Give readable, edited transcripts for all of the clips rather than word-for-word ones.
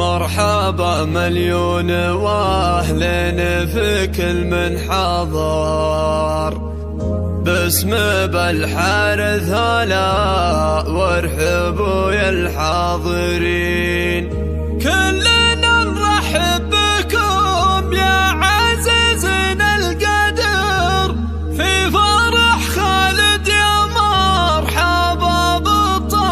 مرحبا مليون واهلين في كل من حضر، باسم بالحارث هلا وارحبوا يا الحاضرين. كلنا نرحب بكم يا عزيزنا القدر في فرح خالد، يا مرحبا بالطيبين.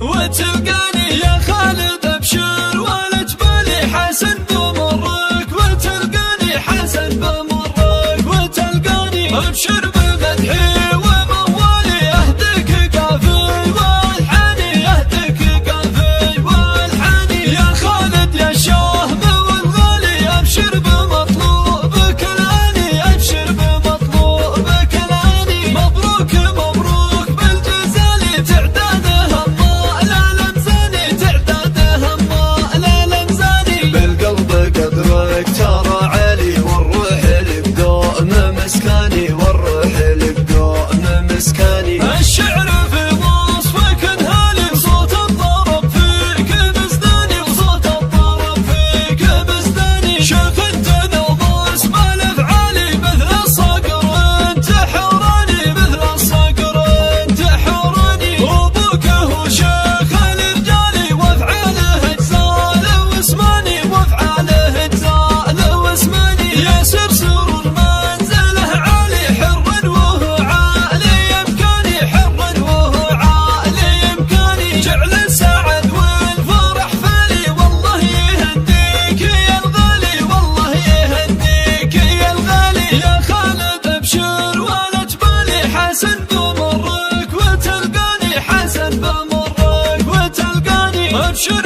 وتلقاني يا خالد ابشر والجبالي حسن بمرك، وتلقاني حسن بمرك، وتلقاني ابشر بمدحي وموالي اهدك قافي والحاني، اهدك قافي والحاني. يا خالد يا الشهم والغالي ابشر بمطلوبك الاني، ابشر بمطلوبك الاني. مبروك مبروك بالجزالي تعدادها الله لا لمزاني، تعدادها الله لا لمزاني. بالقلب قدرك ترى علي والروح لك دوم مسكاني، والروح لك دوم مسكاني. الشعر في وصفك انهالي وصوت الطرب فيك بزداني، وصوت الطرب فيك بزداني. شوف انت نوض اسم الافعالي مثل الصقر انت حوراني، مثل الصقر انت حوراني. وابوك هو شيخ الرجالي وافعاله اجزال واسماني، وافعاله اجزال واسماني. ياسر سرور منزله عالي حر وهو عالي امكاني، حر وهو عالي امكاني. جعل السعد والفرح فالي والله يهديك يا الغالي، والله يهديك يا الغالي. يا خالد ابشر والجبالي حسن بمرك، وتلقاني حسن بمرك، وتلقاني ابشر